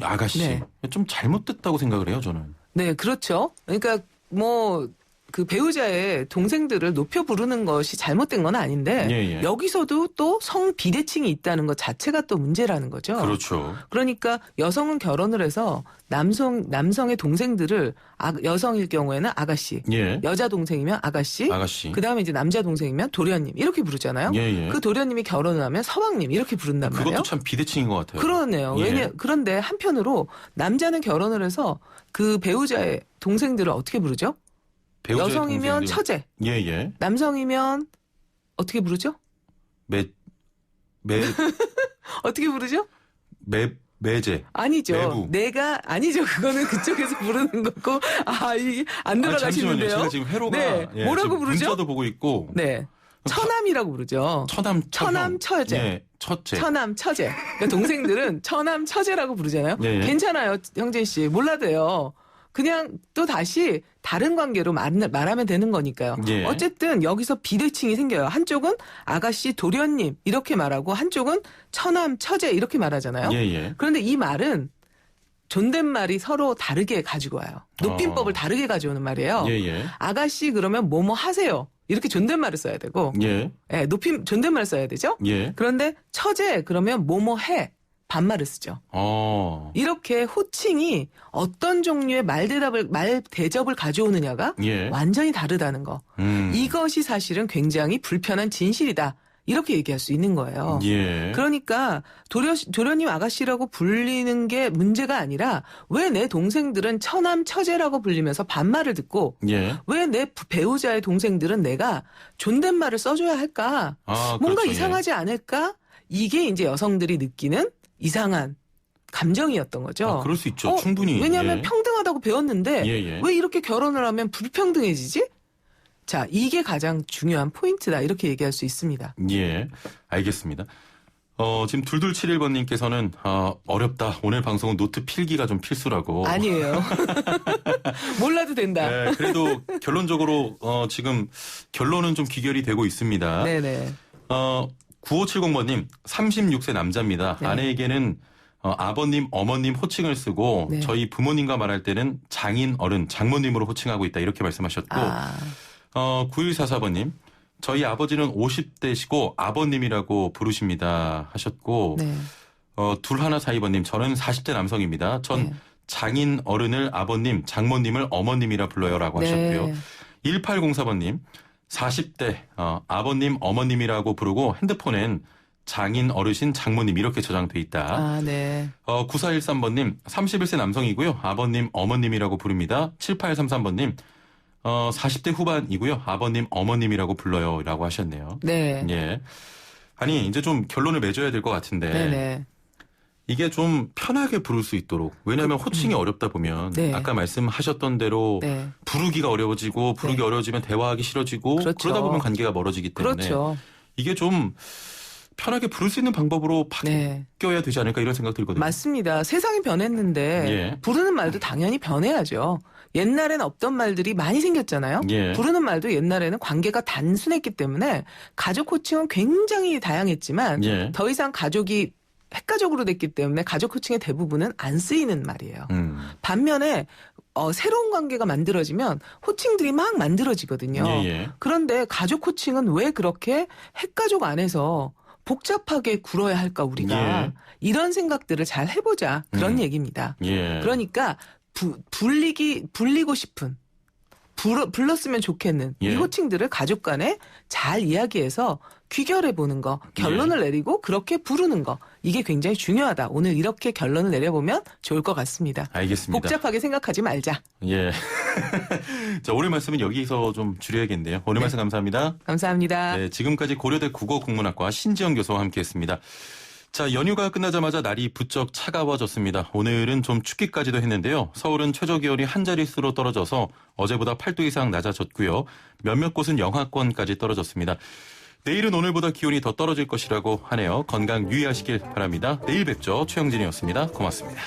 좀 잘못됐다고 생각을 해요, 저는. 네, 그렇죠. 그러니까 뭐 그 배우자의 동생들을 높여 부르는 것이 잘못된 건 아닌데 예, 예. 여기서도 또 성 비대칭이 있다는 것 자체가 또 문제라는 거죠. 그렇죠. 그러니까 여성은 결혼을 해서 남성의 동생들을 여성일 경우에는 아가씨, 예. 여자 동생이면 아가씨, 그다음에 이제 남자 동생이면 도련님 이렇게 부르잖아요. 예, 예. 그 도련님이 결혼을 하면 서방님 이렇게 부른단 말이에요. 그것도 참 비대칭인 것 같아요. 그러네요. 예. 그런데 한편으로 남자는 결혼을 해서 그 배우자의 동생들을 어떻게 부르죠? 여성이면 처제. 예. 남성이면 어떻게 부르죠? 어떻게 부르죠? 매제. 아니죠. 매부. 아니죠. 그거는 그쪽에서 부르는 거고. 이게 안 들어가시는데요. 제가 지금 회로가. 네. 뭐라고 부르죠? 문자도 보고 있고. 네. 처남이라고 부르죠. 처남 처제. 예. 처제. 처남 처제. 그러니까 동생들은 처남 처제라고 부르잖아요. 예. 괜찮아요. 형진 씨. 몰라도 돼요. 그냥 또 다시 다른 관계로 말하면 되는 거니까요. 예. 어쨌든 여기서 비대칭이 생겨요. 한쪽은 아가씨 도련님 이렇게 말하고 한쪽은 처남 처제 이렇게 말하잖아요. 예. 그런데 이 말은 존댓말이 서로 다르게 가지고 와요. 높임법을 다르게 가져오는 말이에요. 예. 아가씨 그러면 뭐뭐 하세요. 이렇게 존댓말을 써야 되고 예. 존댓말 써야 되죠. 예. 그런데 처제 그러면 뭐뭐 해. 반말을 쓰죠. 이렇게 호칭이 어떤 종류의 말 대접을 가져오느냐가 완전히 다르다는 거. 이것이 사실은 굉장히 불편한 진실이다. 이렇게 얘기할 수 있는 거예요. 예. 그러니까 도련님 아가씨라고 불리는 게 문제가 아니라 왜 내 동생들은 처남 처제라고 불리면서 반말을 듣고 왜 내 배우자의 동생들은 내가 존댓말을 써줘야 할까? 뭔가 그렇죠. 이상하지 않을까? 이게 이제 여성들이 느끼는 이상한 감정이었던 거죠. 그럴 수 있죠. 충분히. 왜냐하면 평등하다고 배웠는데 왜 이렇게 결혼을 하면 불평등해지지? 자, 이게 가장 중요한 포인트다. 이렇게 얘기할 수 있습니다. 예, 알겠습니다. 지금 2271번님께서는 어렵다. 오늘 방송은 노트 필기가 좀 필수라고. 아니에요. 몰라도 된다. 네, 그래도 결론적으로 지금 결론은 좀 귀결이 되고 있습니다. 네네. 9570번님 36세 남자입니다. 네. 아내에게는 아버님, 어머님 호칭을 쓰고 네. 저희 부모님과 말할 때는 장인, 어른, 장모님으로 호칭하고 있다 이렇게 말씀하셨고 9144번님 저희 아버지는 50대시고 아버님이라고 부르십니다 하셨고 네. 둘하나사이번님 저는 40대 남성입니다. 전 네. 장인, 어른을 아버님, 장모님을 어머님이라 불러요라고 하셨고요. 네. 1804번님 40대 아버님, 어머님이라고 부르고 핸드폰엔 장인, 어르신, 장모님 이렇게 저장돼 있다. 네. 9413번님 31세 남성이고요. 아버님, 어머님이라고 부릅니다. 7833번님 40대 후반이고요. 아버님, 어머님이라고 불러요 라고 하셨네요. 네. 예. 아니 이제 좀 결론을 맺어야 될 것 같은데 네네. 이게 좀 편하게 부를 수 있도록 왜냐하면 호칭이 어렵다 보면 네. 아까 말씀하셨던 대로 네. 부르기가 어려워지고 부르기 네. 어려워지면 대화하기 싫어지고 그렇죠. 그러다 보면 관계가 멀어지기 때문에 그렇죠. 이게 좀 편하게 부를 수 있는 방법으로 바뀌어야 되지 않을까 이런 생각 들거든요. 맞습니다. 세상이 변했는데 부르는 말도 당연히 변해야죠. 옛날엔 없던 말들이 많이 생겼잖아요. 부르는 말도 옛날에는 관계가 단순했기 때문에 가족 호칭은 굉장히 다양했지만 더 이상 가족이 핵가족으로 됐기 때문에 가족 호칭의 대부분은 안 쓰이는 말이에요. 반면에 새로운 관계가 만들어지면 호칭들이 막 만들어지거든요. 그런데 가족 호칭은 왜 그렇게 핵가족 안에서 복잡하게 굴어야 할까 우리가 이런 생각들을 잘 해보자 그런 얘기입니다. 그러니까 불리고 싶은 불렀으면 좋겠는 이 호칭들을 가족 간에 잘 이야기해서 귀결해보는 거 결론을 내리고 그렇게 부르는 거 이게 굉장히 중요하다. 오늘 이렇게 결론을 내려보면 좋을 것 같습니다. 알겠습니다. 복잡하게 생각하지 말자. 예. 자, 오늘 말씀은 여기서 좀 줄여야겠네요. 오늘 말씀 감사합니다. 감사합니다. 네, 지금까지 고려대 국어국문학과 신지영 교수와 함께했습니다. 자, 연휴가 끝나자마자 날이 부쩍 차가워졌습니다. 오늘은 좀 춥기까지도 했는데요. 서울은 최저기온이 한 자릿수로 떨어져서 어제보다 8도 이상 낮아졌고요. 몇몇 곳은 영하권까지 떨어졌습니다. 내일은 오늘보다 기온이 더 떨어질 것이라고 하네요. 건강 유의하시길 바랍니다. 내일 뵙죠. 최영진이었습니다. 고맙습니다.